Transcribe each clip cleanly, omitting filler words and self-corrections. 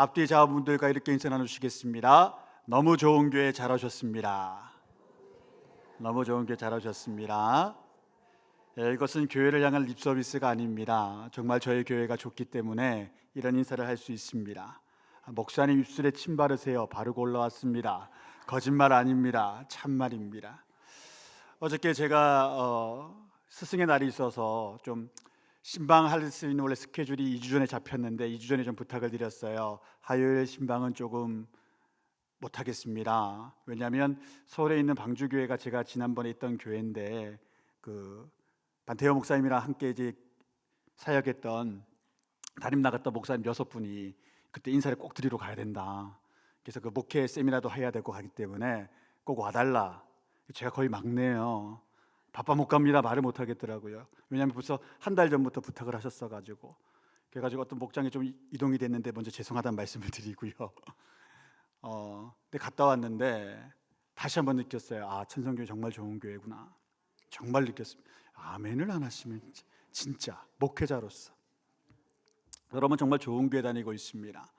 앞뒤 자분들과 이렇게 인사 나누시겠습니다. 너무 좋은 교회 잘 오셨습니다. 너무 좋은 교회 잘 오셨습니다. 이것은 교회를 향한 립 서비스가 아닙니다. 정말 저희 교회가 좋기 때문에 이런 인사를 할 수 있습니다. 목사님 입술에 침 바르세요. 바르고 올라왔습니다. 거짓말 아닙니다. 참말입니다. 어저께 제가 스승의 날이 있어서 좀 신방할 수 있는 원래 스케줄이 2주 전에 잡혔는데 2주 전에 좀 부탁을 드렸어요. 화요일 신방은 조금 못하겠습니다. 왜냐하면 서울에 있는 방주교회가 제가 지난번에 있던 교회인데 그 반태호 목사님이랑 함께 이제 사역했던 담임 나갔던 목사님 6분이 그때 인사를 꼭 드리러 가야 된다. 그래서 그 목회 세미나도 해야 되고 하기 때문에 꼭 와달라. 제가 거의 막내예요. 바빠 못 갑니다. 말을 못 하겠더라고요. 왜냐하면 벌써 한 달 전부터 부탁을 하셨어가지고 그래가지고 어떤 목장이 좀 이동이 됐는데 먼저 죄송하다는 말씀을 드리고요. 근데 갔다 왔는데 다시 한번 느꼈어요. 아, 천성교회 정말 좋은 교회구나. 정말 느꼈습니다. 아멘을 안 하시면 진짜 목회자로서 여러분 정말 좋은 교회 다니고 있습니다.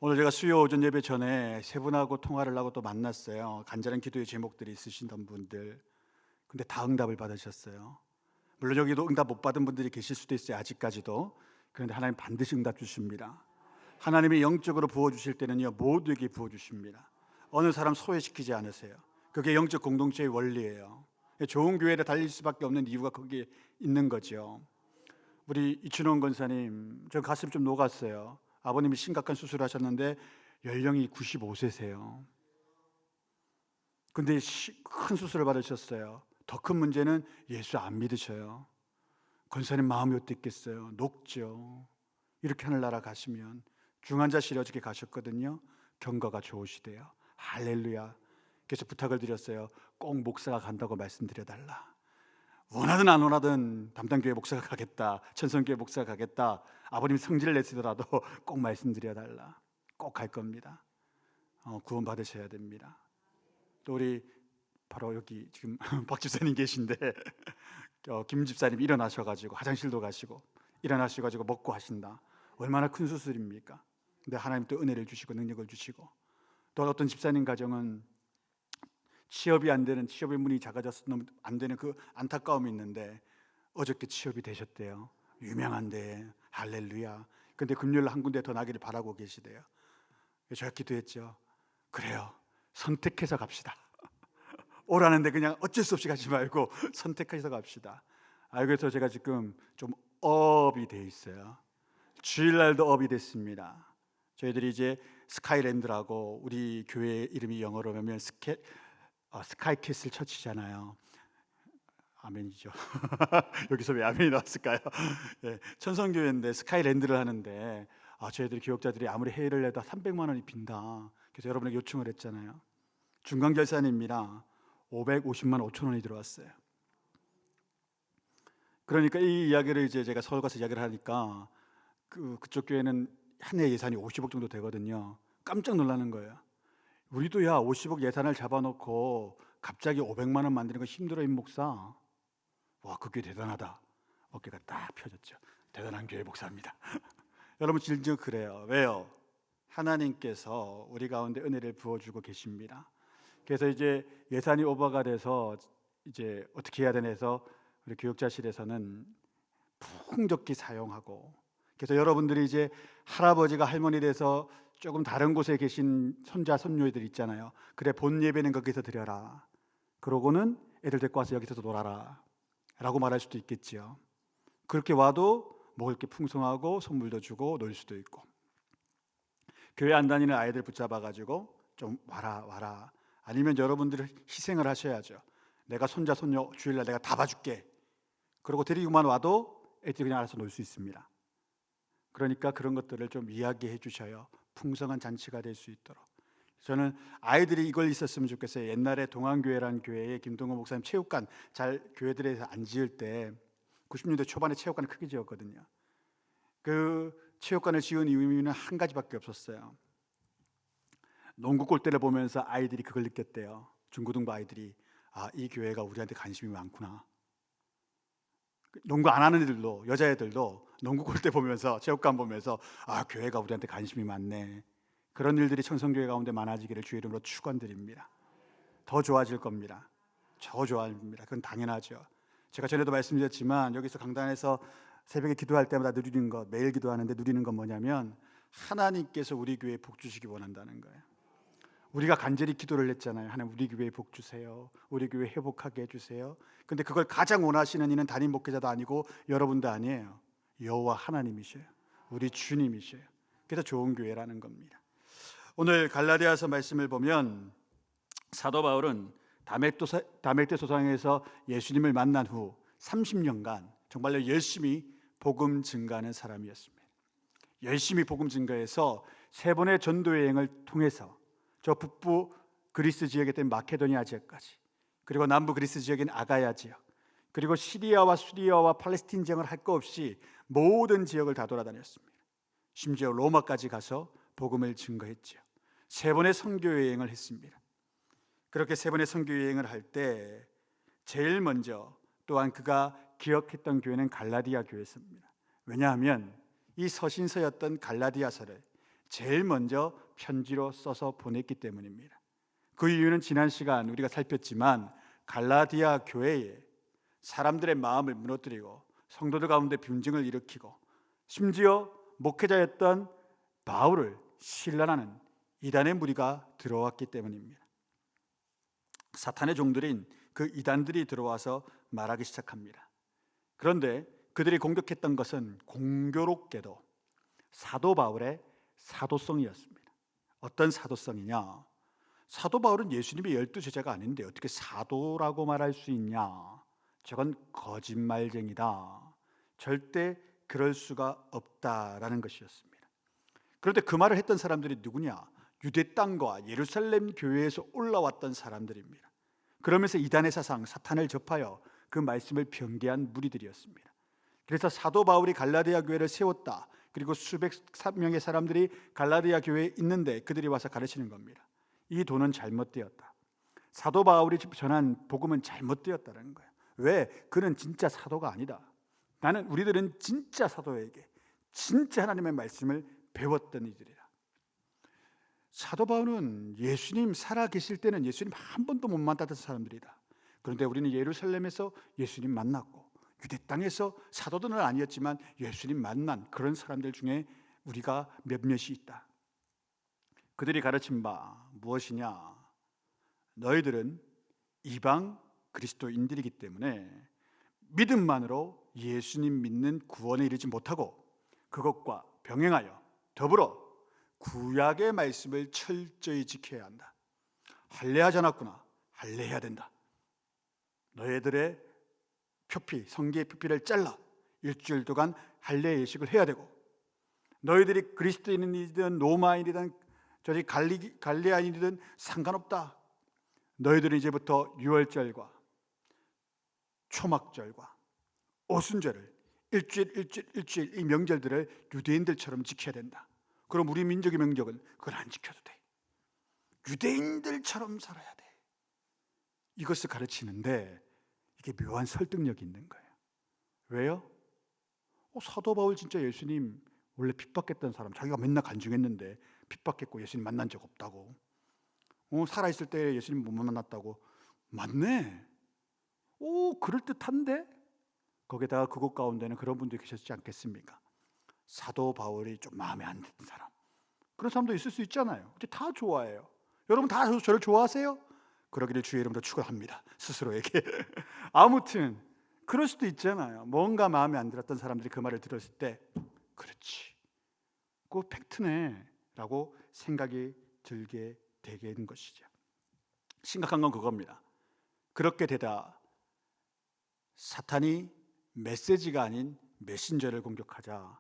오늘 제가 수요 오전 예배 전에 세 분하고 통화를 하고 또 만났어요. 간절한 기도의 제목들이 있으신 분들. 근데 다 응답을 받으셨어요. 물론 여기도 응답 못 받은 분들이 계실 수도 있어요. 아직까지도. 그런데 하나님 반드시 응답 주십니다. 하나님이 영적으로 부어주실 때는요 모두에게 부어주십니다. 어느 사람 소외시키지 않으세요. 그게 영적 공동체의 원리예요. 좋은 교회를 달릴 수밖에 없는 이유가 거기에 있는 거죠. 우리 이춘원 권사님, 저 가슴 좀 녹았어요. 아버님이 심각한 수술을 하셨는데 연령이 95세세요. 근데 큰 수술을 받으셨어요. 더 큰 문제는 예수 안 믿으셔요. 권사님 마음이 어땠겠어요? 녹죠. 이렇게 하늘나라 가시면 중환자실에 어저께 가셨거든요. 경과가 좋으시대요. 할렐루야. 그래서 부탁을 드렸어요. 꼭 목사가 간다고 말씀드려달라. 원하든 안 원하든 담당교회 목사가 가겠다, 천성교회 목사가 가겠다, 아버님 성질을 내시더라도 꼭 말씀드려달라. 꼭 갈 겁니다. 구원 받으셔야 됩니다. 또 우리 바로 여기 지금 박 집사님 계신데 김 집사님 일어나셔가지고 화장실도 가시고 일어나셔가지고 먹고 하신다. 얼마나 큰 수술입니까? 근데 하나님 또 은혜를 주시고 능력을 주시고 또 어떤 집사님 가정은 취업이 안 되는, 취업의 문이 작아져서 너무 안 되는 그 안타까움이 있는데 어저께 취업이 되셨대요. 유명한데 할렐루야. 근데 금요일 한 군데 더 나기를 바라고 계시대요. 제가 기도했죠. 그래요. 선택해서 갑시다. 오라는데 그냥 어쩔 수 없이 가지 말고 선택해서 갑시다. 그래서 제가 지금 좀 업이 돼 있어요. 주일날도 업이 됐습니다. 저희들이 이제 스카이랜드라고 우리 교회 이름이 영어로 하면 스카이캐슬 처치잖아요. 아멘이죠. 여기서 왜 아멘이 나왔을까요? 네, 천성교회인데 스카이랜드를 하는데 저희들 교역자들이 아무리 회의를 해도 300만 원이 빈다. 그래서 여러분에게 요청을 했잖아요. 중간결산입니다. 550만 5천 원이 들어왔어요. 그러니까 이 이야기를 이제 제가 서울 가서 이야기를 하니까 그쪽 교회는 한 해 예산이 50억 정도 되거든요. 깜짝 놀라는 거예요. 우리도 50억 예산을 잡아놓고 갑자기 500만 원 만드는 거 힘들어 임 목사. 와, 그 교회 대단하다. 어깨가 딱 펴졌죠. 대단한 교회 목사입니다. 여러분 진짜 그래요. 왜요? 하나님께서 우리 가운데 은혜를 부어주고 계십니다. 그래서 이제 예산이 오버가 돼서 이제 어떻게 해야 되나 해서 우리 교육자실에서는 풍족히 사용하고, 그래서 여러분들이 이제 할아버지가 할머니 돼서 조금 다른 곳에 계신 손자 손녀들 있잖아요. 그래, 본 예배는 거기서 드려라. 그러고는 애들 데리고 와서 여기서 놀아라 라고 말할 수도 있겠지요. 그렇게 와도 먹을 게 풍성하고 선물도 주고 놀 수도 있고, 교회 안 다니는 아이들 붙잡아가지고 좀 와라. 아니면 여러분들이 희생을 하셔야죠. 내가 손자 손녀 주일날 내가 다 봐줄게. 그러고 데리고만 와도 애들이 그냥 알아서 놀 수 있습니다. 그러니까 그런 것들을 좀 이야기해 주셔요. 풍성한 잔치가 될 수 있도록. 저는 아이들이 이걸 있었으면 좋겠어요. 옛날에 동안교회라는 교회에 김동건 목사님 체육관 잘 교회들에서 안 지을 때 90년대 초반에 체육관을 크게 지었거든요. 그 체육관을 지은 이유는 한 가지밖에 없었어요. 농구 골대를 보면서 아이들이 그걸 느꼈대요. 중고등부 아이들이 이 교회가 우리한테 관심이 많구나. 농구 안 하는 애들도, 여자애들도 농구 골대 보면서 체육관 보면서 아, 교회가 우리한테 관심이 많네. 그런 일들이 청성교회 가운데 많아지기를 주의 이름으로 축원드립니다. 더 좋아질 겁니다. 더 좋아집니다. 그건 당연하죠. 제가 전에도 말씀드렸지만 여기서 강단에서 새벽에 기도할 때마다 누리는 것, 매일 기도하는데 누리는 건 뭐냐면 하나님께서 우리 교회에 복 주시기 원한다는 거예요. 우리가 간절히 기도를 했잖아요. 하나님 우리 교회에 복 주세요. 우리 교회 회복하게 해주세요. 근데 그걸 가장 원하시는 이는 담임 목회자도 아니고 여러분도 아니에요. 여호와 하나님이셔요. 우리 주님이셔요. 그래서 좋은 교회라는 겁니다. 오늘 갈라디아서 말씀을 보면 사도 바울은 다메섹 소상에서 예수님을 만난 후 30년간 정말로 열심히 복음 증거하는 사람이었습니다. 열심히 복음 증거해서 3번의 전도 여행을 통해서 저 북부 그리스 지역에 있던 마케도니아 지역까지, 그리고 남부 그리스 지역인 아가야 지역, 그리고 시리아와 수리아와 팔레스틴 지역을 할 것 없이 모든 지역을 다 돌아다녔습니다. 심지어 로마까지 가서 복음을 증거했죠. 3번의 선교 여행을 했습니다. 그렇게 3번의 선교 여행을 할 때 제일 먼저 또한 그가 기억했던 교회는 갈라디아 교회였습니다. 왜냐하면 이 서신서였던 갈라디아서를 제일 먼저 편지로 써서 보냈기 때문입니다. 그 이유는 지난 시간 우리가 살폈지만 갈라디아 교회에 사람들의 마음을 무너뜨리고 성도들 가운데 분쟁을 일으키고 심지어 목회자였던 바울을 신란하는 이단의 무리가 들어왔기 때문입니다. 사탄의 종들인 그 이단들이 들어와서 말하기 시작합니다. 그런데 그들이 공격했던 것은 공교롭게도 사도 바울의 사도성이었습니다. 어떤 사도성이냐? 사도 바울은 예수님의 12제자가 아닌데 어떻게 사도라고 말할 수 있냐? 저건 거짓말쟁이다. 절대 그럴 수가 없다라는 것이었습니다. 그런데 그 말을 했던 사람들이 누구냐? 유대 땅과 예루살렘 교회에서 올라왔던 사람들입니다. 그러면서 이단의 사상, 사탄을 접하여 그 말씀을 변개한 무리들이었습니다. 그래서 사도 바울이 갈라디아 교회를 세웠다. 그리고 수백 명의 사람들이 갈라디아 교회에 있는데 그들이 와서 가르치는 겁니다. 이 도는 잘못되었다. 사도 바울이 전한 복음은 잘못되었다는 거예요. 왜? 그는 진짜 사도가 아니다. 우리들은 진짜 사도에게 진짜 하나님의 말씀을 배웠던 이들이다. 사도 바울은 예수님 살아계실 때는 예수님 한 번도 못 만났던 사람들이다. 그런데 우리는 예루살렘에서 예수님 만났고 유대 땅에서 사도들은 아니었지만 예수님 만난 그런 사람들 중에 우리가 몇몇이 있다. 그들이 가르친 바 무엇이냐? 너희들은 이방 그리스도인들이기 때문에 믿음만으로 예수님 믿는 구원에 이르지 못하고 그것과 병행하여 더불어 구약의 말씀을 철저히 지켜야 한다. 할례하지 않았구나. 할례해야 된다. 너희들의 표피, 성기의 표피를 잘라 일주일 동안 할례 예식을 해야 되고, 너희들이 그리스도인이든 로마인이든 저리 갈리아인이든 상관없다. 너희들은 이제부터 유월절과 초막절과 오순절을 일주일 이 명절들을 유대인들처럼 지켜야 된다. 그럼 우리 민족의 명절은 그걸 안 지켜도 돼. 유대인들처럼 살아야 돼. 이것을 가르치는데 이게 묘한 설득력이 있는 거예요. 왜요? 사도 바울 진짜 예수님 원래 핍박했던 사람, 자기가 맨날 간증했는데 핍박했고 예수님 만난 적 없다고, 살아있을 때 예수님 못 만났다고. 맞네. 그럴듯한데? 거기다가 그곳 가운데는 그런 분들이 계셨지 않겠습니까? 사도 바울이 좀 마음에 안 드는 사람, 그런 사람도 있을 수 있잖아요. 다 좋아해요. 여러분 다 저를 좋아하세요? 그러기를 주의 이름으로 축원합니다. 스스로에게. 아무튼 그럴 수도 있잖아요. 뭔가 마음에 안 들었던 사람들이 그 말을 들었을 때 그렇지, 그 팩트네 라고 생각이 들게 되게 된 것이죠. 심각한 건 그겁니다. 그렇게 되다 사탄이 메시지가 아닌 메신저를 공격하자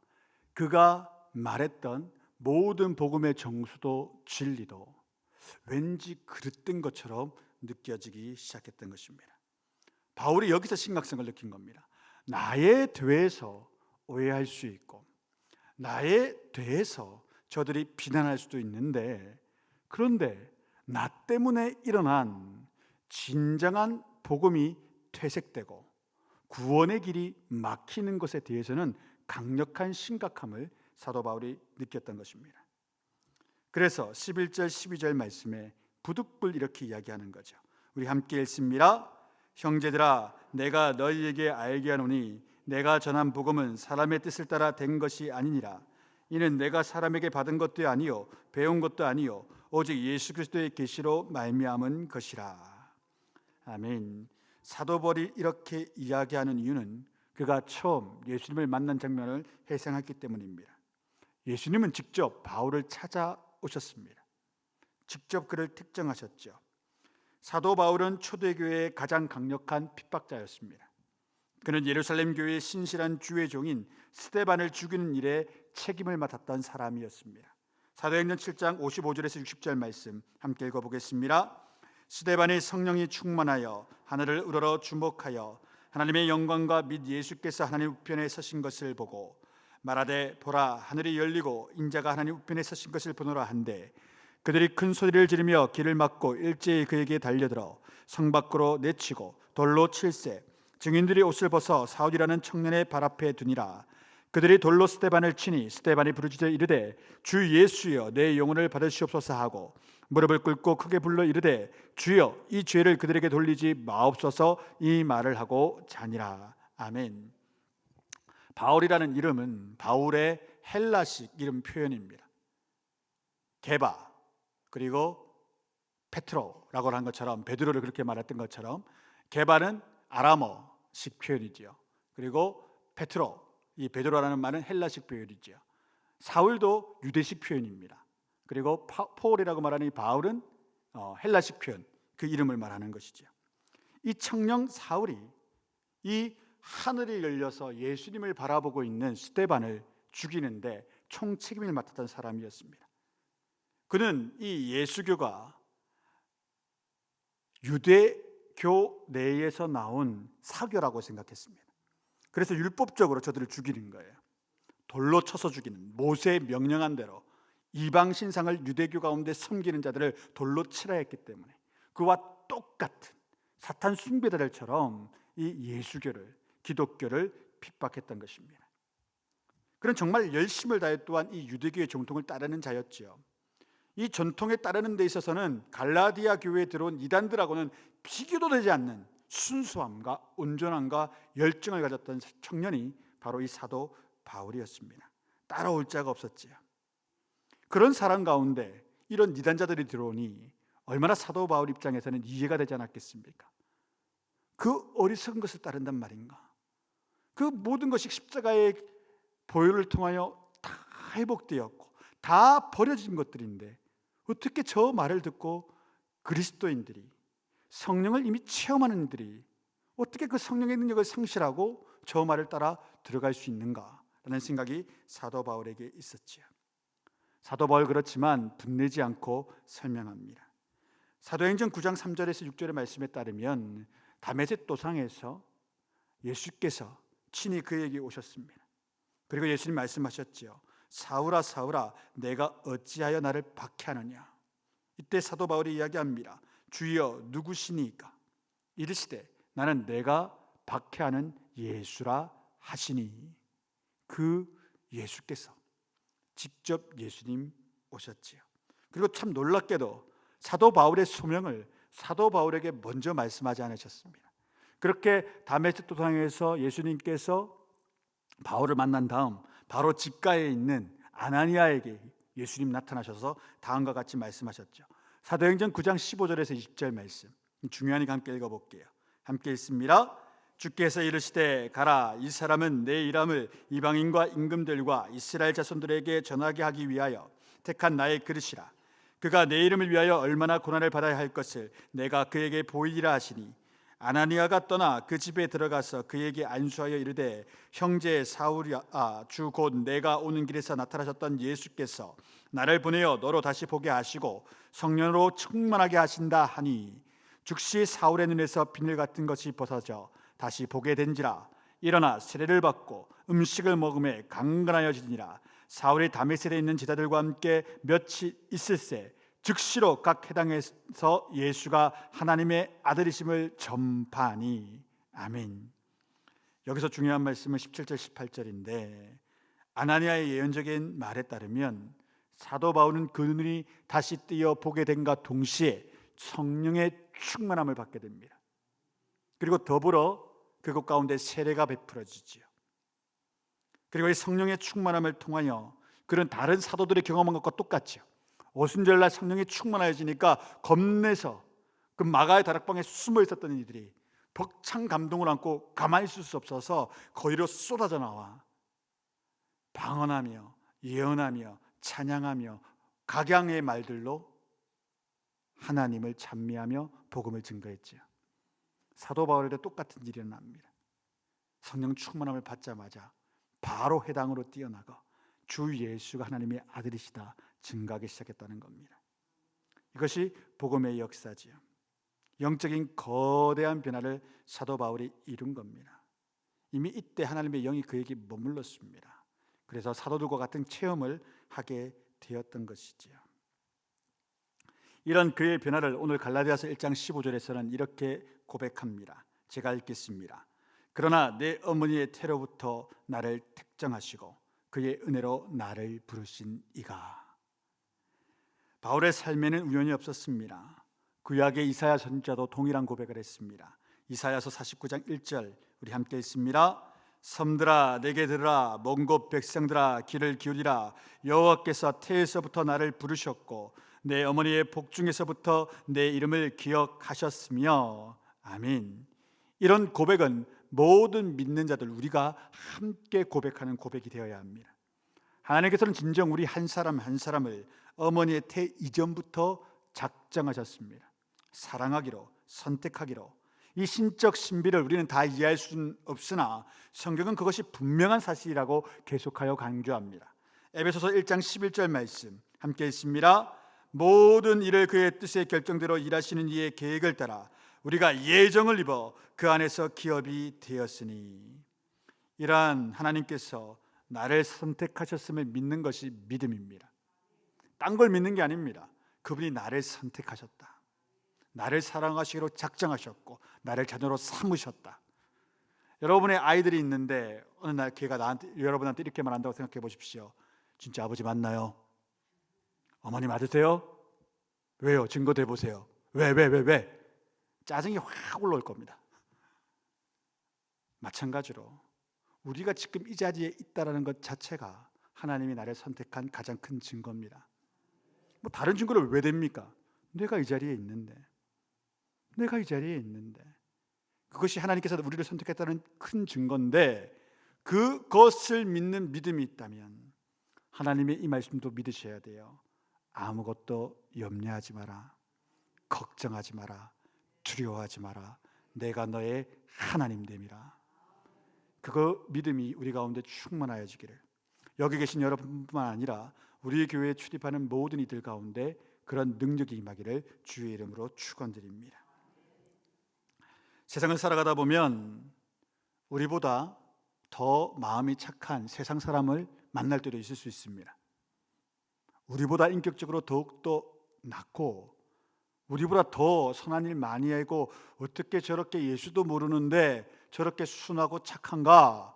그가 말했던 모든 복음의 정수도 진리도 왠지 그릇된 것처럼 느껴지기 시작했던 것입니다. 바울이 여기서 심각성을 느낀 겁니다. 나에 대해서 오해할 수 있고 나에 대해서 저들이 비난할 수도 있는데, 그런데 나 때문에 일어난 진정한 복음이 퇴색되고 구원의 길이 막히는 것에 대해서는 강력한 심각함을 사도 바울이 느꼈던 것입니다. 그래서 11절 12절 말씀에 부득불 이렇게 이야기하는 거죠. 우리 함께 읽습니다. 형제들아, 내가 너희에게 알게 하노니 내가 전한 복음은 사람의 뜻을 따라 된 것이 아니니라. 이는 내가 사람에게 받은 것도 아니요 배운 것도 아니요 오직 예수 그리스도의 계시로 말미암은 것이라. 아멘. 사도 바울이 이렇게 이야기하는 이유는 그가 처음 예수님을 만난 장면을 회상했기 때문입니다. 예수님은 직접 바울을 찾아오셨습니다. 직접 그를 특정하셨죠. 사도 바울은 초대교회의 가장 강력한 핍박자였습니다. 그는 예루살렘 교회의 신실한 주의 종인 스데반을 죽이는 일에 책임을 맡았던 사람이었습니다. 사도행전 7장 55절에서 60절 말씀 함께 읽어보겠습니다. 스데반이 성령이 충만하여 하늘을 우러러 주목하여 하나님의 영광과 및 예수께서 하나님 우편에 서신 것을 보고 말하되 보라 하늘이 열리고 인자가 하나님 우편에 서신 것을 보노라 한데 그들이 큰 소리를 지르며 길을 막고 일제히 그에게 달려들어 성 밖으로 내치고 돌로 칠세 증인들이 옷을 벗어 사울이라는 청년의 발 앞에 두니라. 그들이 돌로 스데반을 치니 스데반이 부르짖어 이르되 주 예수여 내 영혼을 받으시옵소서 하고 무릎을 꿇고 크게 불러 이르되 주여 이 죄를 그들에게 돌리지 마옵소서 이 말을 하고 자니라. 아멘. 바울이라는 이름은 바울의 헬라식 이름 표현입니다. 게바 그리고 페트로라고 한 것처럼 베드로를 그렇게 말했던 것처럼 게바는 아람어식 표현이지요. 그리고 페트로 이 베드로라는 말은 헬라식 표현이지요. 사울도 유대식 표현입니다. 그리고 포울이라고 말하는 이 바울은 헬라식 표현 그 이름을 말하는 것이지요. 이 청년 사울이 이 하늘이 열려서 예수님을 바라보고 있는 스데반을 죽이는데 총책임을 맡았던 사람이었습니다. 그는 이 예수교가 유대교 내에서 나온 사교라고 생각했습니다. 그래서 율법적으로 저들을 죽이는 거예요. 돌로 쳐서 죽이는, 모세의 명령한 대로 이방 신상을 유대교 가운데 섬기는 자들을 돌로 치라 했기 때문에 그와 똑같은 사탄 숭배자들처럼 이 예수교를, 기독교를 핍박했던 것입니다. 그는 정말 열심을 다해 또한 이 유대교의 정통을 따르는 자였지요. 이 전통에 따르는 데 있어서는 갈라디아 교회에 들어온 이단들하고는 비교도 되지 않는 순수함과 온전함과 열정을 가졌던 청년이 바로 이 사도 바울이었습니다. 따라올 자가 없었지요. 그런 사람 가운데 이런 이단자들이 들어오니 얼마나 사도 바울 입장에서는 이해가 되지 않았겠습니까? 그 어리석은 것을 따른단 말인가? 그 모든 것이 십자가의 보혈을 통하여 다 회복되었고 다 버려진 것들인데 어떻게 저 말을 듣고 그리스도인들이 성령을 이미 체험하는 이들이 어떻게 그 성령의 능력을 상실하고 저 말을 따라 들어갈 수 있는가라는 생각이 사도 바울에게 있었지요. 사도 바울 그렇지만 분내지 않고 설명합니다. 사도행전 9장 3절에서 6절의 말씀에 따르면 다메섹 도상에서 예수께서 친히 그에게 오셨습니다. 그리고 예수님 말씀하셨지요. 사울아 사울아 내가 어찌하여 나를 박해하느냐. 이때 사도 바울이 이야기합니다. 주여 누구시니까? 이르시되 나는 내가 박해하는 예수라 하시니. 그 예수께서 직접 예수님 오셨지요. 그리고 참 놀랍게도 사도 바울의 소명을 사도 바울에게 먼저 말씀하지 않으셨습니다. 그렇게 다메섹 도상에서 예수님께서 바울을 만난 다음 바로 집가에 있는 아나니아에게 예수님 나타나셔서 다음과 같이 말씀하셨죠. 사도행전 9장 15절에서 20절 말씀 중요하니까 함께 읽어볼게요. 함께 읽습니다. 주께서 이르시되 가라 이 사람은 내 이름을 이방인과 임금들과 이스라엘 자손들에게 전하게 하기 위하여 택한 나의 그릇이라. 그가 내 이름을 위하여 얼마나 고난을 받아야 할 것을 내가 그에게 보이리라 하시니 아나니아가 떠나 그 집에 들어가서 그에게 안수하여 이르되 형제 사울아 주 곧 내가 오는 길에서 나타나셨던 예수께서 나를 보내어 너로 다시 보게 하시고 성령으로 충만하게 하신다 하니 즉시 사울의 눈에서 비늘 같은 것이 벗어져 다시 보게 된지라. 일어나 세례를 받고 음식을 먹음에 강건하여지니라. 사울이 다메섹에 있는 제자들과 함께 며칠 있을새 즉시로 각 회당에서 예수가 하나님의 아들이심을 전파하니. 아멘. 여기서 중요한 말씀은 17절 18절인데 아나니아의 예언적인 말에 따르면 사도 바울은 그 눈이 다시 뜨여 보게 된과 동시에 성령의 충만함을 받게 됩니다. 그리고 더불어 그곳 가운데 세례가 베풀어지지요. 그리고 이 성령의 충만함을 통하여 그런 다른 사도들이 경험한 것과 똑같죠. 오순절날 성령이 충만해지니까 겁내서 그 마가의 다락방에 숨어 있었던 이들이 벅찬 감동을 안고 가만히 있을 수 없어서 거리로 쏟아져 나와 방언하며 예언하며 찬양하며 각양의 말들로 하나님을 찬미하며 복음을 증거했지요. 사도 바울에도 똑같은 일이 일어납니다. 성령 충만함을 받자마자 바로 회당으로 뛰어나가 주 예수가 하나님의 아들이시다 증거하기 시작했다는 겁니다. 이것이 복음의 역사지요. 영적인 거대한 변화를 사도 바울이 이룬 겁니다. 이미 이때 하나님의 영이 그에게 머물렀습니다. 그래서 사도들과 같은 체험을 하게 되었던 것이지요. 이런 그의 변화를 오늘 갈라디아서 1장 15절에서는 이렇게 고백합니다. 제가 읽겠습니다. 그러나 내 어머니의 태로부터 나를 택정하시고 그의 은혜로 나를 부르신 이가. 바울의 삶에는 우연이 없었습니다. 구약의 이사야 선지자도 동일한 고백을 했습니다. 이사야서 49장 1절 우리 함께 읽습니다. 섬들아 내게 들으라, 먼 곳 백성들아 귀를 기울이라. 여호와께서 태에서부터 나를 부르셨고 내 어머니의 복중에서부터 내 이름을 기억하셨으며. 아멘. 이런 고백은 모든 믿는 자들 우리가 함께 고백하는 고백이 되어야 합니다. 하나님께서는 진정 우리 한 사람 한 사람을 어머니의 태 이전부터 작정하셨습니다. 사랑하기로, 선택하기로. 이 신적 신비를 우리는 다 이해할 수는 없으나 성경은 그것이 분명한 사실이라고 계속하여 강조합니다. 에베소서 1장 11절 말씀 함께 읽습니다. 모든 일을 그의 뜻의 결정대로 일하시는 이의 계획을 따라 우리가 예정을 입어 그 안에서 기업이 되었으니. 이러한 하나님께서 나를 선택하셨음을 믿는 것이 믿음입니다. 딴 걸 믿는 게 아닙니다. 그분이 나를 선택하셨다. 나를 사랑하시기로 작정하셨고 나를 자녀로 삼으셨다. 여러분의 아이들이 있는데 어느 날 걔가 여러분한테 이렇게 말한다고 생각해 보십시오. 진짜 아버지 맞나요? 어머니 맞으세요? 왜요? 증거 대보세요. 왜? 짜증이 확 올라올 겁니다. 마찬가지로 우리가 지금 이 자리에 있다는 것 자체가 하나님이 나를 선택한 가장 큰 증거입니다. 뭐 다른 증거를 왜 됩니까? 내가 이 자리에 있는데 그것이 하나님께서 우리를 선택했다는 큰 증거인데 그것을 믿는 믿음이 있다면 하나님의 이 말씀도 믿으셔야 돼요. 아무것도 염려하지 마라, 걱정하지 마라, 두려워하지 마라. 내가 너의 하나님 됨이라. 그거 믿음이 우리 가운데 충만하여지기를, 여기 계신 여러분뿐만 아니라 우리 교회에 출입하는 모든 이들 가운데 그런 능력이 임하기를 주의 이름으로 축원드립니다. 세상을 살아가다 보면 우리보다 더 마음이 착한 세상 사람을 만날 때도 있을 수 있습니다. 우리보다 인격적으로 더욱더 낫고 우리보다 더 선한 일 많이 하고 어떻게 저렇게 예수도 모르는데 저렇게 순하고 착한가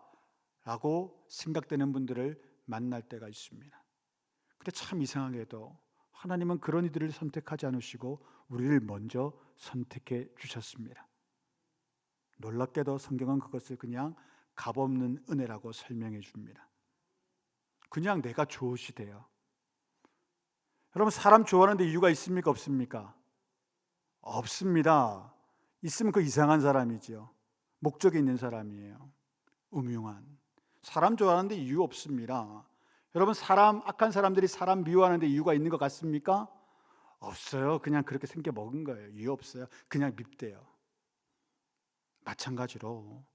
라고 생각되는 분들을 만날 때가 있습니다. 근데 참 이상하게도 하나님은 그런 이들을 선택하지 않으시고 우리를 먼저 선택해 주셨습니다. 놀랍게도 성경은 그것을 그냥 값없는 은혜라고 설명해 줍니다. 그냥 내가 좋으시대요. 여러분, 사람 좋아하는데 이유가 있습니까? 없습니까? 없습니다. 있으면 그 이상한 사람이죠. 목적이 있는 사람이에요. 음흉한. 사람 좋아하는데 이유 없습니다. 여러분, 악한 사람들이 사람 미워하는데 이유가 있는 것 같습니까? 없어요. 그냥 그렇게 생겨 먹은 거예요. 이유 없어요. 그냥 밉대요. 마찬가지로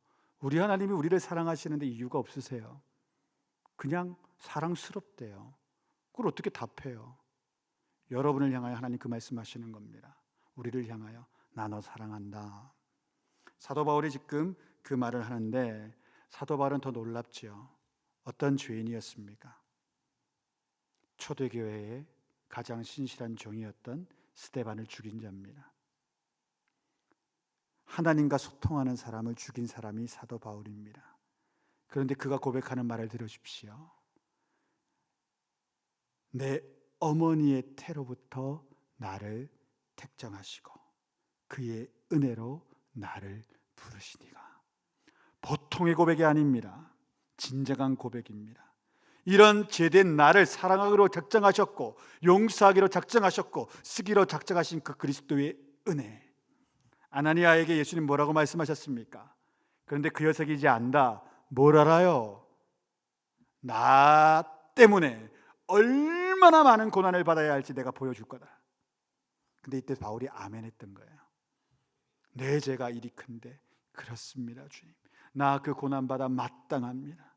우리 하나님이 우리를 사랑하시는데 이유가 없으세요. 그냥 사랑스럽대요. 그걸 어떻게 답해요? 여러분을 향하여 하나님 그 말씀하시는 겁니다. 우리를 향하여 나 너 사랑한다. 사도 바울이 지금 그 말을 하는데 사도 바울은 더 놀랍지요. 어떤 죄인이었습니까? 초대교회의 가장 신실한 종이었던 스데반을 죽인 자입니다. 하나님과 소통하는 사람을 죽인 사람이 사도 바울입니다. 그런데 그가 고백하는 말을 들으십시오. 내 어머니의 태로부터 나를 택정하시고 그의 은혜로 나를 부르시니가. 보통의 고백이 아닙니다. 진정한 고백입니다. 이런 죄된 나를 사랑하기로 작정하셨고 용서하기로 작정하셨고 쓰기로 작정하신 그 그리스도의 은혜. 아나니아에게 예수님 뭐라고 말씀하셨습니까? 그런데 그 녀석이 이제 안다. 뭘 알아요? 나 때문에 얼마나 많은 고난을 받아야 할지 내가 보여줄 거다. 근데 이때 바울이 아멘했던 거예요. 내 죄가 이리 큰데. 그렇습니다, 주님. 나 그 고난받아 마땅합니다.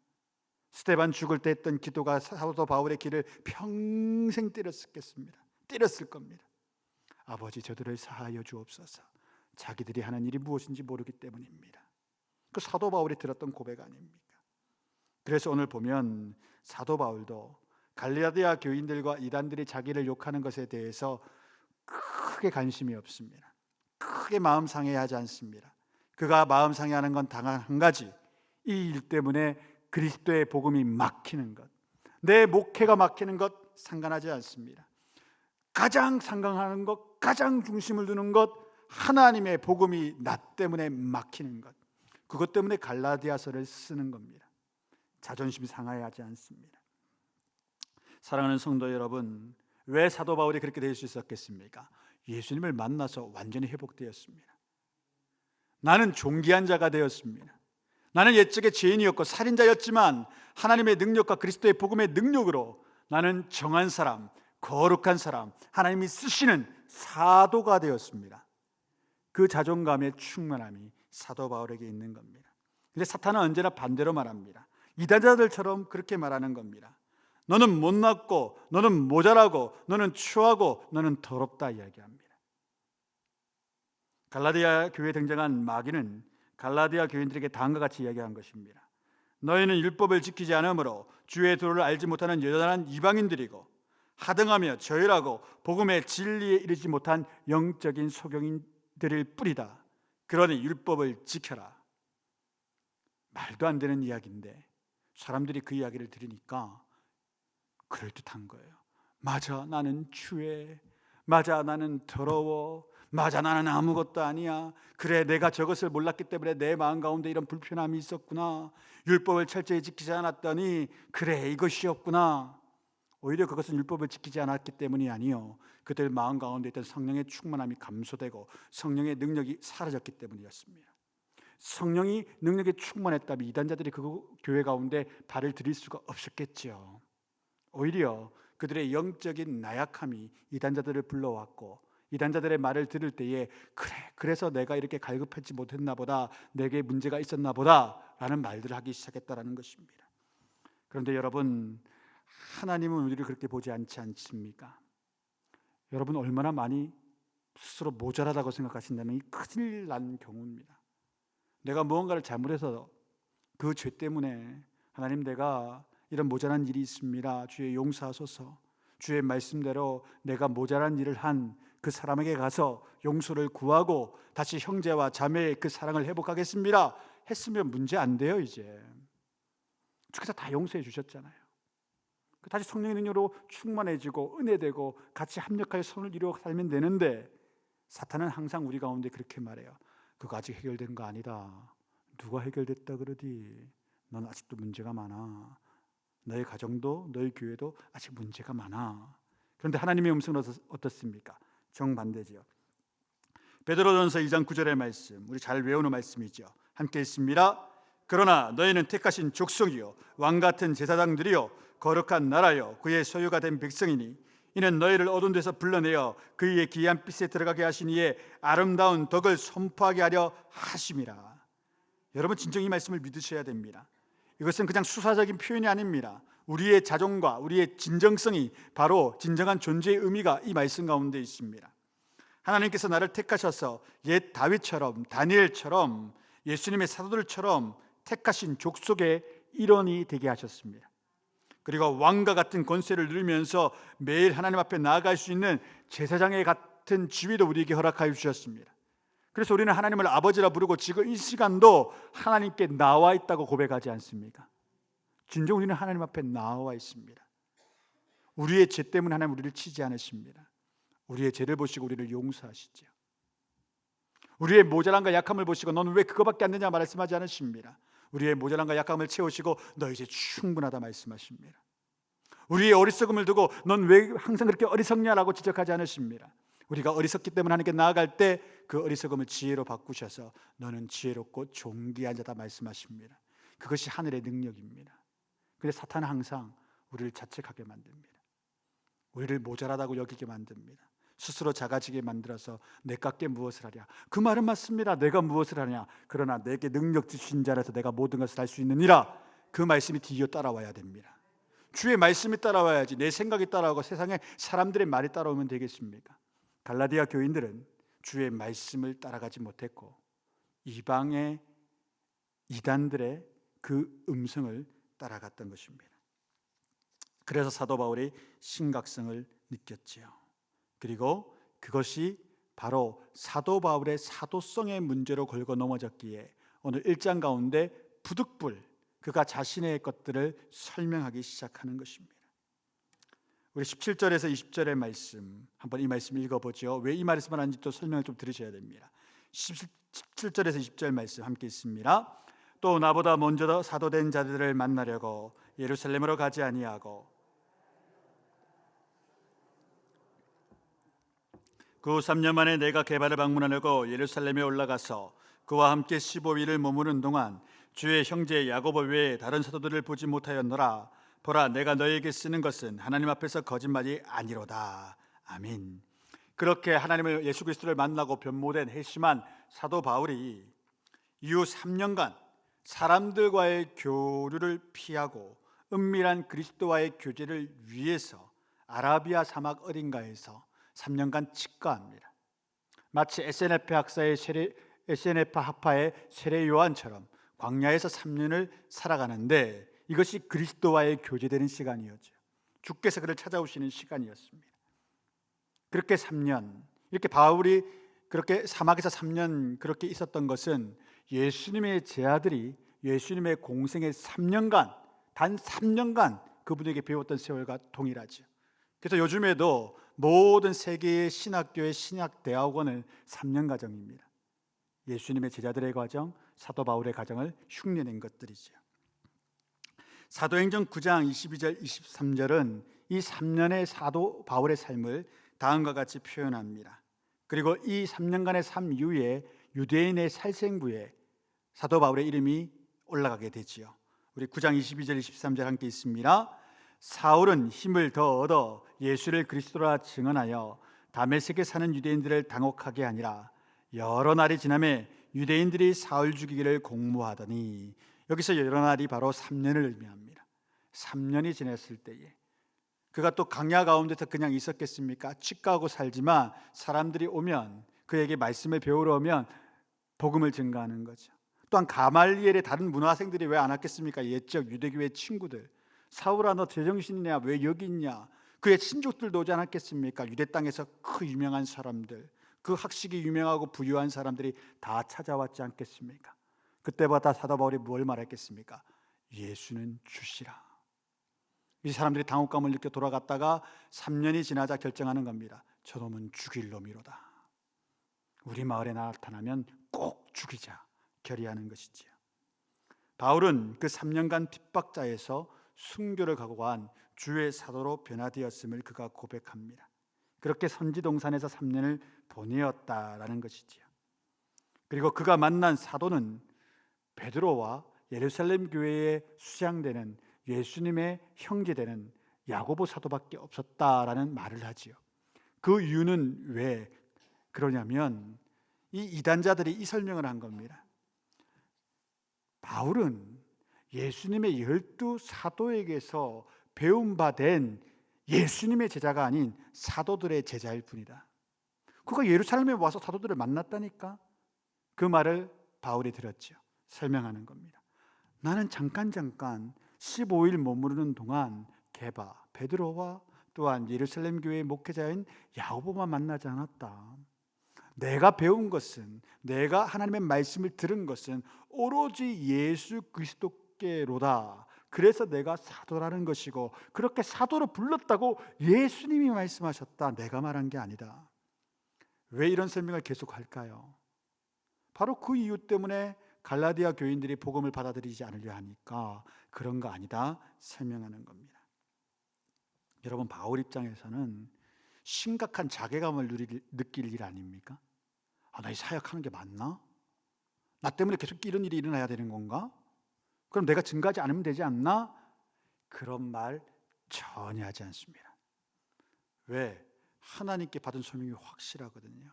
스데반 죽을 때 했던 기도가 사도 바울의 길을 평생 때렸을 겁니다. 아버지, 저들을 사하여 주옵소서. 자기들이 하는 일이 무엇인지 모르기 때문입니다. 그 사도 바울이 들었던 고백 아닙니까? 그래서 오늘 보면 사도 바울도 갈라디아 교인들과 이단들이 자기를 욕하는 것에 대해서 크게 관심이 없습니다. 크게 마음 상해하지 않습니다. 그가 마음 상해하는 건 단 한 가지, 이 일 때문에 그리스도의 복음이 막히는 것, 내 목회가 막히는 것 상관하지 않습니다. 가장 상관하는 것, 가장 중심을 두는 것, 하나님의 복음이 나 때문에 막히는 것, 그것 때문에 갈라디아서를 쓰는 겁니다. 자존심이 상하지 않습니다. 사랑하는 성도 여러분, 왜 사도 바울이 그렇게 될 수 있었겠습니까? 예수님을 만나서 완전히 회복되었습니다. 나는 존귀한 자가 되었습니다. 나는 옛적에 죄인이었고 살인자였지만 하나님의 능력과 그리스도의 복음의 능력으로 나는 정한 사람, 거룩한 사람, 하나님이 쓰시는 사도가 되었습니다. 그 자존감의 충만함이 사도 바울에게 있는 겁니다. 근데 사탄은 언제나 반대로 말합니다. 이단자들처럼 그렇게 말하는 겁니다. 너는 못났고, 너는 모자라고, 너는 추하고, 너는 더럽다 이야기합니다. 갈라디아 교회에 등장한 마귀는 갈라디아 교인들에게 다음과 같이 이야기한 것입니다. 너희는 율법을 지키지 않으므로 주의 도를 알지 못하는 여전한 이방인들이고 하등하며 저열하고 복음의 진리에 이르지 못한 영적인 소경인들일 뿐이다. 그러니 율법을 지켜라. 말도 안 되는 이야기인데 사람들이 그 이야기를 들으니까 그럴듯한 거예요. 맞아, 나는 추해. 맞아, 나는 더러워. 맞아, 나는 아무것도 아니야. 그래, 내가 저것을 몰랐기 때문에 내 마음 가운데 이런 불편함이 있었구나. 율법을 철저히 지키지 않았더니 그래, 이것이었구나. 오히려 그것은 율법을 지키지 않았기 때문이 아니요, 그들 마음 가운데 있던 성령의 충만함이 감소되고 성령의 능력이 사라졌기 때문이었습니다. 성령이 능력에 충만했다면 이단자들이 그 교회 가운데 발을 들일 수가 없었겠죠. 오히려 그들의 영적인 나약함이 이단자들을 불러왔고 이단자들의 말을 들을 때에 그래, 그래서 내가 이렇게 갈급하지 못했나 보다, 내게 문제가 있었나 보다 라는 말들을 하기 시작했다는 것입니다. 그런데 여러분, 하나님은 우리를 그렇게 보지 않지 않습니까? 여러분 얼마나 많이 스스로 모자라다고 생각하신다면 이 큰일 난 경우입니다. 내가 무언가를 잘못해서 그 죄 때문에 하나님, 내가 이런 모자란 일이 있습니다. 주의 용서하소서. 주의 말씀대로 내가 모자란 일을 한 그 사람에게 가서 용서를 구하고 다시 형제와 자매의 그 사랑을 회복하겠습니다 했으면 문제 안 돼요. 이제 주께서 다 용서해 주셨잖아요. 다시 성령의 능력으로 충만해지고 은혜되고 같이 합력하여 선을 이루어 살면 되는데, 사탄은 항상 우리 가운데 그렇게 말해요. 그거 아직 해결된 거 아니다. 누가 해결됐다 그러디? 넌 아직도 문제가 많아. 너의 가정도 너의 교회도 아직 문제가 많아. 그런데 하나님의 음성은 어떻습니까? 정반대지요. 베드로전서 2장 9절의 말씀, 우리 잘 외우는 말씀이죠. 함께 읽습니다. 그러나 너희는 택하신 족속이요 왕같은 제사장들이요 거룩한 나라요 그의 소유가 된 백성이니 이는 너희를 어두운 데서 불러내어 그의 기이한 빛에 들어가게 하신 이의 아름다운 덕을 선포하게 하려 하심이라. 여러분 진정 이 말씀을 믿으셔야 됩니다. 이것은 그냥 수사적인 표현이 아닙니다. 우리의 자존과 우리의 진정성이 바로 진정한 존재의 의미가 이 말씀 가운데 있습니다. 하나님께서 나를 택하셔서 옛 다윗처럼 다니엘처럼 예수님의 사도들처럼 택하신 족속의 일원이 되게 하셨습니다. 그리고 왕과 같은 권세를 누리면서 매일 하나님 앞에 나아갈 수 있는 제사장의 같은 지위도 우리에게 허락하여 주셨습니다. 그래서 우리는 하나님을 아버지라 부르고 지금 이 시간도 하나님께 나와 있다고 고백하지 않습니까? 진정 우리는 하나님 앞에 나와 있습니다. 우리의 죄 때문에 하나님 우리를 치지 않으십니다. 우리의 죄를 보시고 우리를 용서하시죠. 우리의 모자란과 약함을 보시고 너는 왜 그거밖에 안 되냐 말씀하지 않으십니다. 우리의 모자란과 약함을 채우시고 너 이제 충분하다 말씀하십니다. 우리의 어리석음을 두고 넌 왜 항상 그렇게 어리석냐라고 지적하지 않으십니다. 우리가 어리석기 때문에 하나님께 나아갈 때 그 어리석음을 지혜로 바꾸셔서 너는 지혜롭고 존귀한 자다 말씀하십니다. 그것이 하늘의 능력입니다. 그런데 사탄은 항상 우리를 자책하게 만듭니다. 우리를 모자라다고 여기게 만듭니다. 스스로 작아지게 만들어서 내깎게 무엇을 하랴. 그 말은 맞습니다. 내가 무엇을 하냐. 그러나 내게 능력 주신 자라서 내가 모든 것을 할 수 있느니라. 그 말씀이 뒤이어 따라와야 됩니다. 주의 말씀이 따라와야지 내 생각이 따라오고 세상에 사람들의 말이 따라오면 되겠습니까? 갈라디아 교인들은 주의 말씀을 따라가지 못했고 이방의 이단들의 그 음성을 따라갔던 것입니다. 그래서 사도 바울이 심각성을 느꼈지요. 그리고 그것이 바로 사도 바울의 사도성의 문제로 걸고 넘어졌기에 오늘 1장 가운데 부득불 그가 자신의 것들을 설명하기 시작하는 것입니다. 우리 17절에서 20절의 말씀 한번 이 말씀 읽어보죠. 왜 이 말씀을 하는지 또 설명을 좀 들으셔야 됩니다. 17절에서 20절 말씀 함께 있습니다. 또 나보다 먼저 사도된 자들을 만나려고 예루살렘으로 가지 아니하고 그 후 3년 만에 내가 게바를 방문하려고 예루살렘에 올라가서 그와 함께 15일을 머무는 동안 주의 형제 야고보 외에 다른 사도들을 보지 못하였노라. 보라, 내가 너에게 쓰는 것은 하나님 앞에서 거짓말이 아니로다. 아멘. 그렇게 하나님을 예수 그리스도를 만나고 변모된 회심한 사도 바울이 이후 3년간 사람들과의 교류를 피하고 은밀한 그리스도와의 교제를 위해서 아라비아 사막 어딘가에서 3년간 직거합니다. 마치 에세네파 학파의 세례 요한처럼 광야에서 3년을 살아가는데 이것이 그리스도와의 교제되는 시간이었죠. 주께서 그를 찾아오시는 시간이었습니다. 그렇게 3년, 이렇게 바울이 그렇게 사막에서 3년 그렇게 있었던 것은 예수님의 제자들이 예수님의 공생의 3년간, 단 3년간 그분에게 배웠던 세월과 동일하죠. 그래서 요즘에도 모든 세계의 신학교의 신학대학원은 3년 과정입니다. 예수님의 제자들의 과정, 사도 바울의 과정을 흉내낸 것들이죠. 사도행전 9장 22절 23절은 이 3년의 사도 바울의 삶을 다음과 같이 표현합니다. 그리고 이 3년간의 삶 이후에 유대인의 살생부에 사도 바울의 이름이 올라가게 되지요. 우리 9장 22절 23절 함께 있습니다. 사울은 힘을 더 얻어 예수를 그리스도라 증언하여 다메섹에 사는 유대인들을 당혹하게 하니라. 여러 날이 지나매 유대인들이 사울 죽이기를 공모하더니, 여기서 여러 날이 바로 3년을 의미합니다. 3년이 지났을 때에 그가 또 강야 가운데서 그냥 있었겠습니까? 취가하고 살지만 사람들이 오면 그에게 말씀을 배우러 오면 복음을 증거하는 거죠. 또한 가말리엘의 다른 문화생들이 왜 안 왔겠습니까? 옛적 유대교의 친구들. 사울아, 너 제정신이냐? 왜 여기 있냐? 그의 친족들도 오지 않았겠습니까? 유대 땅에서 그 유명한 사람들, 그 학식이 유명하고 부유한 사람들이 다 찾아왔지 않겠습니까? 그때마다 사도 바울이 뭘 말했겠습니까? 예수는 주시라. 이 사람들이 당혹감을 느껴 돌아갔다가 3년이 지나자 결정하는 겁니다. 저놈은 죽일 놈이로다. 우리 마을에 나타나면 꼭 죽이자 결의하는 것이지요. 바울은 그 3년간 핍박자에서 순교를 각오한 주의 사도로 변화되었음을 그가 고백합니다. 그렇게 선지동산에서 3년을 보내었다라는 것이지요. 그리고 그가 만난 사도는 베드로와 예루살렘 교회에 수장되는 예수님의 형제되는 야고보 사도밖에 없었다라는 말을 하지요. 그 이유는 왜 그러냐면 이 이단자들이 이 설명을 한 겁니다. 바울은 예수님의 12 사도에게서 배운 바 된 예수님의 제자가 아닌 사도들의 제자일 뿐이다. 그가 예루살렘에 와서 사도들을 만났다니까. 그 말을 바울이 들었죠. 설명하는 겁니다. 나는 잠깐 15일 머무르는 동안 게바, 베드로와 또한 예루살렘 교회의 목회자인 야고보만 만나지 않았다. 내가 배운 것은, 내가 하나님의 말씀을 들은 것은 오로지 예수 그리스도께로다. 그래서 내가 사도라는 것이고, 그렇게 사도로 불렀다고 예수님이 말씀하셨다. 내가 말한 게 아니다. 왜 이런 설명을 계속할까요? 바로 그 이유 때문에 갈라디아 교인들이 복음을 받아들이지 않으려 하니까 그런 거 아니다 설명하는 겁니다. 여러분, 바울 입장에서는 심각한 자괴감을 느낄 일 아닙니까? 나 이 사역하는 게 맞나? 나 때문에 계속 이런 일이 일어나야 되는 건가? 그럼 내가 증거하지 않으면 되지 않나? 그런 말 전혀 하지 않습니다. 왜? 하나님께 받은 소명이 확실하거든요.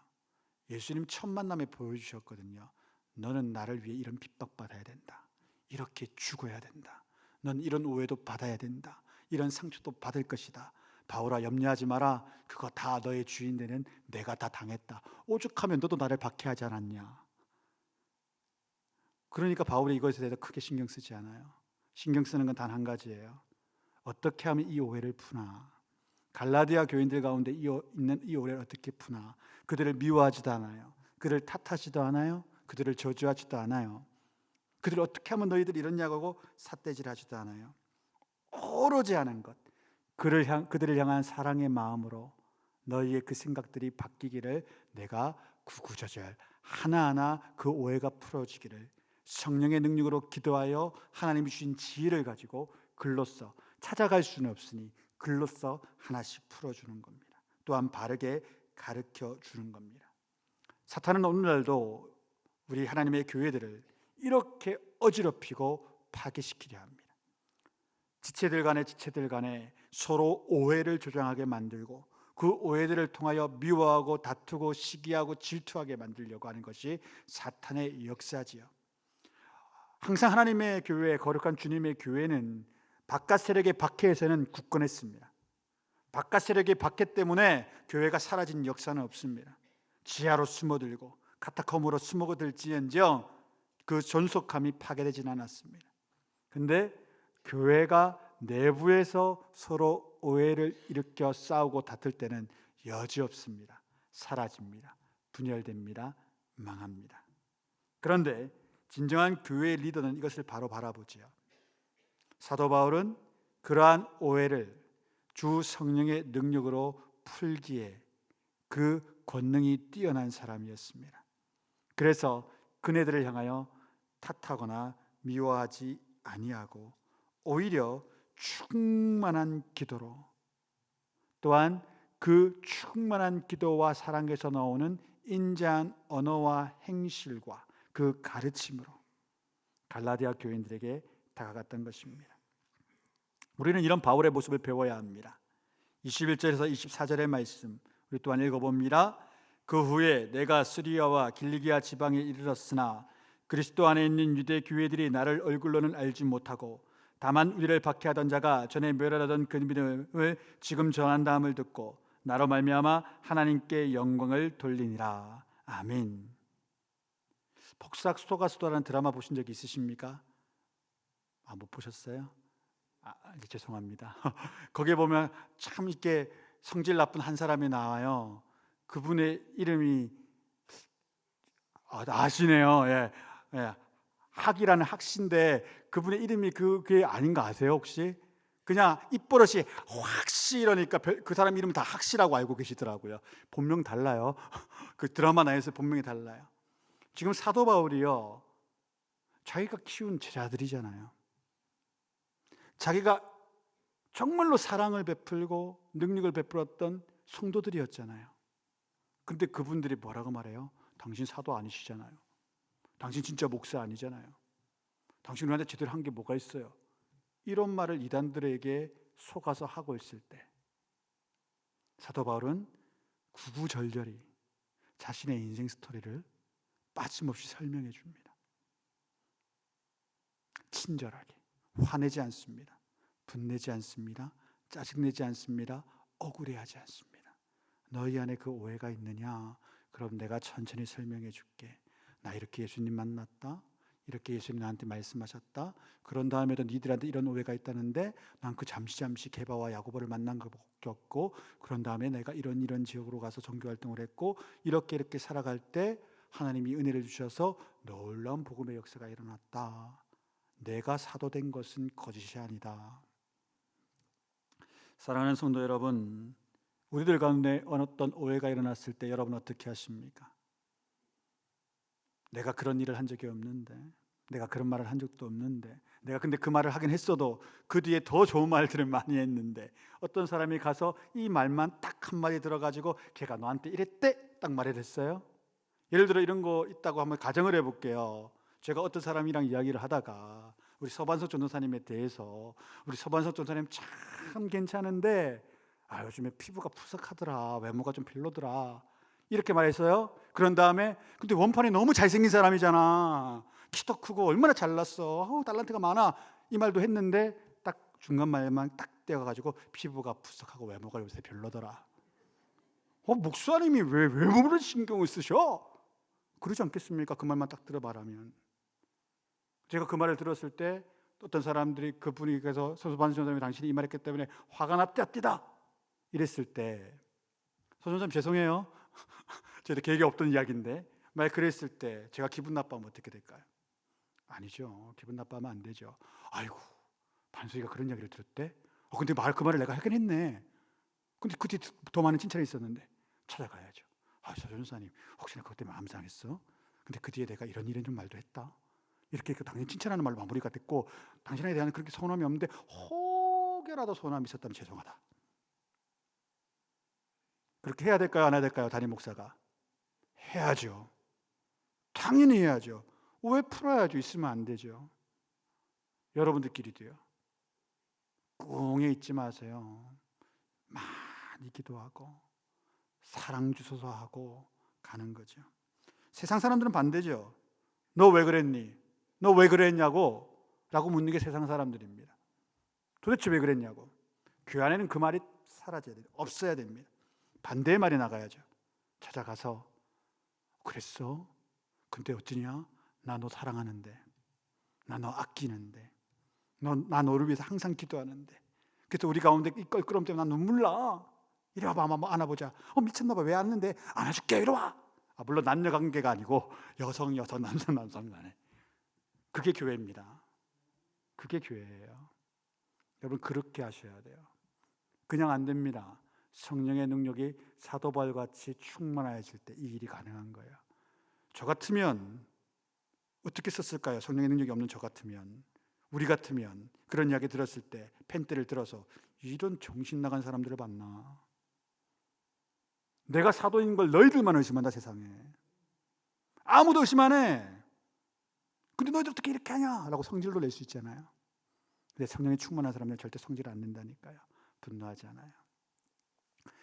예수님 첫 만남에 보여주셨거든요. 너는 나를 위해 이런 핍박받아야 된다. 이렇게 죽어야 된다. 넌 이런 오해도 받아야 된다. 이런 상처도 받을 것이다. 바울아, 염려하지 마라. 그거 다 너의 주인 되는 내가 다 당했다. 오죽하면 너도 나를 박해하지 않았냐. 그러니까 바울이 이것에 대해서 크게 신경 쓰지 않아요. 신경 쓰는 건 단 한 가지예요. 어떻게 하면 이 오해를 푸나. 갈라디아 교인들 가운데 있는 이 오해를 어떻게 푸나. 그들을 미워하지도 않아요. 그들을 탓하지도 않아요. 그들을 저주하지도 않아요. 그들을 어떻게 하면 너희들 이러냐고 하고 삿대질하지도 않아요. 오로지 하는 것, 그들을 향한 사랑의 마음으로 너희의 그 생각들이 바뀌기를, 내가 구구절절 하나하나 그 오해가 풀어지기를 성령의 능력으로 기도하여 하나님이 주신 지혜를 가지고 글로써, 찾아갈 수는 없으니 글로써 하나씩 풀어주는 겁니다. 또한 바르게 가르쳐 주는 겁니다. 사탄은 오늘날도 우리 하나님의 교회들을 이렇게 어지럽히고 파괴시키려 합니다. 지체들 간에 서로 오해를 조장하게 만들고, 그 오해들을 통하여 미워하고 다투고 시기하고 질투하게 만들려고 하는 것이 사탄의 역사지요. 항상 하나님의 교회, 거룩한 주님의 교회는 바깥 세력의 박해에서는 굳건했습니다. 바깥 세력의 박해 때문에 교회가 사라진 역사는 없습니다. 지하로 숨어들고 카타콤으로 숨어들지언정 그 존속함이 파괴되지는 않았습니다. 근데 교회가 내부에서 서로 오해를 일으켜 싸우고 다툴 때는 여지없습니다. 사라집니다. 분열됩니다. 망합니다. 그런데 진정한 교회의 리더는 이것을 바로 바라보지요. 사도 바울은 그러한 오해를 주 성령의 능력으로 풀기에 그 권능이 뛰어난 사람이었습니다. 그래서 그네들을 향하여 탓하거나 미워하지 아니하고 오히려 충만한 기도로, 또한 그 충만한 기도와 사랑에서 나오는 인자한 언어와 행실과 그 가르침으로 갈라디아 교인들에게 다가갔던 것입니다. 우리는 이런 바울의 모습을 배워야 합니다. 21절에서 24절의 말씀 우리 또한 읽어봅니다. 그 후에 내가 시리아와 길리기아 지방에 이르렀으나 그리스도 안에 있는 유대 교회들이 나를 얼굴로는 알지 못하고, 다만 우리를 박해하던 자가 전에 멸하던 그 믿음을 지금 전한다함을 듣고 나로 말미암아 하나님께 영광을 돌리니라. 아멘. 폭삭 수도가수도라는 드라마 보신 적 있으십니까? 못 보셨어요? 죄송합니다. 거기에 보면 참 이렇게 성질 나쁜 한 사람이 나와요. 그분의 이름이 아시네요. 예, 예. 학이라는 학시인데 그분의 이름이 그게 아닌가 아세요 혹시? 그냥 입버릇이 확시 이러니까 그 사람 이름 다 학시라고 알고 계시더라고요. 본명 달라요. 그 드라마 나에서 본명이 달라요. 지금 사도 바울이요, 자기가 키운 제자들이잖아요. 자기가 정말로 사랑을 베풀고 능력을 베풀었던 성도들이었잖아요. 근데 그분들이 뭐라고 말해요? 당신 사도 아니시잖아요. 당신 진짜 목사 아니잖아요. 당신 우리한테 제대로 한 게 뭐가 있어요? 이런 말을 이단들에게 속아서 하고 있을 때 사도 바울은 구구절절히 자신의 인생 스토리를 빠짐없이 설명해 줍니다. 친절하게 화내지 않습니다. 분내지 않습니다. 짜증내지 않습니다. 억울해하지 않습니다. 너희 안에 그 오해가 있느냐? 그럼 내가 천천히 설명해 줄게. 나 이렇게 예수님 만났다. 이렇게 예수님이 나한테 말씀하셨다. 그런 다음에도 니들한테 이런 오해가 있다는데 난 그 잠시 게바와 야고보를 만난 거 겪고, 그런 다음에 내가 이런 지역으로 가서 종교 활동을 했고, 이렇게 살아갈 때 하나님이 은혜를 주셔서 놀라운 복음의 역사가 일어났다. 내가 사도된 것은 거짓이 아니다. 사랑하는 성도 여러분, 우리들 가운데 어떤 오해가 일어났을 때 여러분 어떻게 하십니까? 내가 그런 일을 한 적이 없는데, 내가 그런 말을 한 적도 없는데, 내가 근데 그 말을 하긴 했어도 그 뒤에 더 좋은 말들을 많이 했는데, 어떤 사람이 가서 이 말만 딱 한마디 들어가지고 걔가 너한테 이랬대 딱 말을 했어요. 예를 들어 이런 거 있다고 한번 가정을 해볼게요. 제가 어떤 사람이랑 이야기를 하다가 우리 서반석 전도사님에 대해서, 우리 서반석 전도사님 참 괜찮은데 요즘에 피부가 푸석하더라, 외모가 좀 별로더라, 이렇게 말했어요. 그런 다음에 근데 원판이 너무 잘생긴 사람이잖아, 키도 크고 얼마나 잘났어, 달란트가 많아, 이 말도 했는데 딱 중간 말만 딱 떼어가지고 피부가 푸석하고 외모가 요새 별로더라. 목사님이 왜 외모를 신경을 쓰셔? 그러지 않겠습니까? 그 말만 딱 들어봐라면. 제가 그 말을 들었을 때 어떤 사람들이 그분이 그래서 서반석 전도사님이 당신이 이 말했기 때문에 화가 났다 이랬을 때, 서전사님 죄송해요, 저희도 계획이 없던 이야기인데 말 그랬을 때 제가 기분 나빠하면 어떻게 될까요? 아니죠. 기분 나빠하면 안 되죠. 아이고, 반석이가 그런 이야기를 들었대? 근데 그 말을 내가 하긴 했네. 근데 그 뒤에 더 많은 칭찬이 있었는데 찾아가야죠. 서전사님 혹시나 그것 때문에 마음 상했어? 근데 그 뒤에 내가 이런 말도 했다, 이렇게 당연히 칭찬하는 말로 마무리가 됐고, 당신에 대한 그렇게 서운함이 없는데 혹여라도 서운함이 있었다면 죄송하다. 그렇게 해야 될까요? 안 해야 될까요? 담임 목사가 해야죠. 당연히 해야죠. 왜 풀어야죠? 있으면 안 되죠. 여러분들끼리도요, 꿍에 있지 마세요. 많이 기도하고 사랑 주소서 하고 가는 거죠. 세상 사람들은 반대죠. 너 왜 그랬니? 너 왜 그랬냐고 라고 묻는 게 세상 사람들입니다. 도대체 왜 그랬냐고. 교회 안에는 그 말이 사라져야 돼요. 없어야 됩니다. 반대의 말이 나가야죠. 찾아가서 그랬어? 근데 어쩌냐? 나 너 사랑하는데, 나 너 아끼는데, 나 너를 위해서 항상 기도하는데, 그래서 우리 가운데 이 껄끄럼 때문에 난 눈물 나. 이리 와봐, 한번 안아보자. 미쳤나봐, 왜 안는데? 안아줄게, 이리 와. 물론 남녀 관계가 아니고 여성, 남성 간에. 그게 교회입니다. 그게 교회예요. 여러분 그렇게 하셔야 돼요. 그냥 안 됩니다. 성령의 능력이 사도바울같이 충만해질 때 이 일이 가능한 거예요. 저 같으면 어떻게 썼을까요? 성령의 능력이 없는 저 같으면, 우리 같으면 그런 이야기 들었을 때 펜대를 들어서 이런 정신 나간 사람들을 봤나? 내가 사도인 걸 너희들만 의심한다, 세상에. 아무도 의심 안 해. 근데 너희들 어떻게 이렇게 하냐? 라고 성질도 낼 수 있잖아요. 근데 성령이 충만한 사람들은 절대 성질 안 낸다니까요. 분노하지 않아요.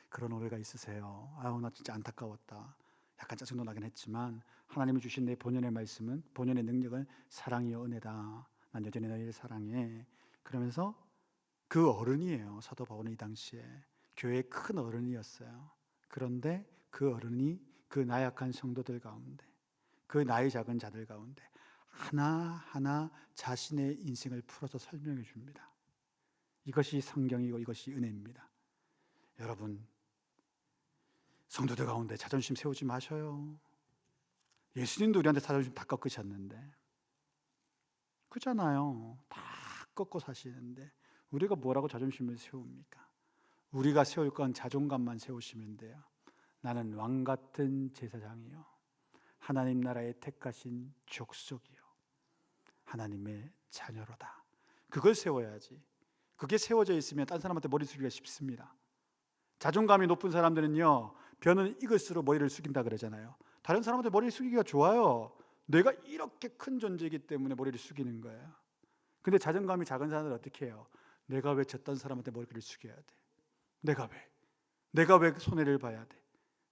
그런 오해가 있으세요. 나 진짜 안타까웠다, 약간 짜증도 나긴 했지만 하나님이 주신 내 본연의 말씀은, 본연의 능력은 사랑이요 은혜다. 난 여전히 너희를 사랑해. 그러면서 그 어른이에요. 사도 바울은 이 당시에 교회의 큰 어른이었어요. 그런데 그 어른이 그 나약한 성도들 가운데, 그 나이 작은 자들 가운데 하나하나 자신의 인생을 풀어서 설명해 줍니다. 이것이 성경이고 이것이 은혜입니다. 여러분, 성도들 가운데 자존심 세우지 마셔요. 예수님도 우리한테 자존심 다 꺾으셨는데, 그잖아요. 다 꺾고 사시는데 우리가 뭐라고 자존심을 세웁니까? 우리가 세울 건 자존감만 세우시면 돼요. 나는 왕 같은 제사장이요, 하나님 나라의 택하신 족속이요, 하나님의 자녀로다. 그걸 세워야지. 그게 세워져 있으면 딴 사람한테 머리 숙이기가 쉽습니다. 자존감이 높은 사람들은요, 벼는 이것으로 머리를 숙인다 그러잖아요. 다른 사람한테 머리를 숙이기가 좋아요. 내가 이렇게 큰 존재이기 때문에 머리를 숙이는 거예요. 근데 자존감이 작은 사람들은 어떻게 해요? 내가 왜 저딴 사람한테 머리를 숙여야 돼? 내가 왜 손해를 봐야 돼?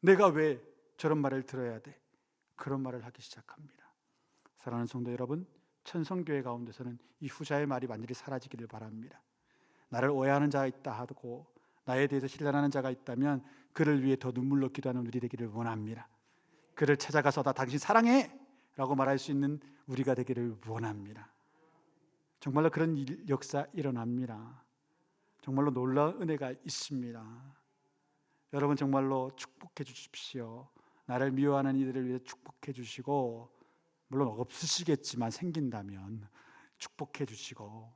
내가 왜 저런 말을 들어야 돼? 그런 말을 하기 시작합니다. 사랑하는 성도 여러분, 천성교회 가운데서는 이 후자의 말이 완전히 사라지기를 바랍니다. 나를 오해하는 자가 있다 하고 나에 대해서 신뢰하는 자가 있다면 그를 위해 더 눈물로 기도하는 우리 되기를 원합니다. 그를 찾아가서 나 당신 사랑해 라고 말할 수 있는 우리가 되기를 원합니다. 정말로 그런 역사 일어납니다. 정말로 놀라운 은혜가 있습니다. 여러분 정말로 축복해 주십시오. 나를 미워하는 이들을 위해 축복해 주시고, 물론 없으시겠지만 생긴다면 축복해 주시고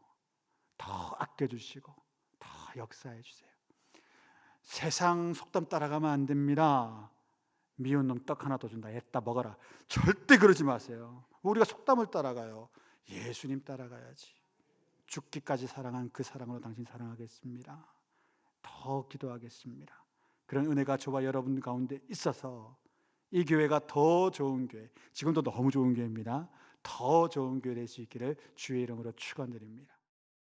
더 아껴 주시고 더 역사해 주세요. 세상 속담 따라가면 안 됩니다. 미운 놈 떡 하나 더 준다, 애따 먹어라. 절대 그러지 마세요. 우리가 속담을 따라가요? 예수님 따라가야지. 죽기까지 사랑한 그 사랑으로 당신 사랑하겠습니다. 더 기도하겠습니다. 그런 은혜가 저와 여러분 가운데 있어서 이 교회가 더 좋은 교회, 지금도 너무 좋은 교회입니다. 더 좋은 교회 될 수 있기를 주의 이름으로 축원드립니다.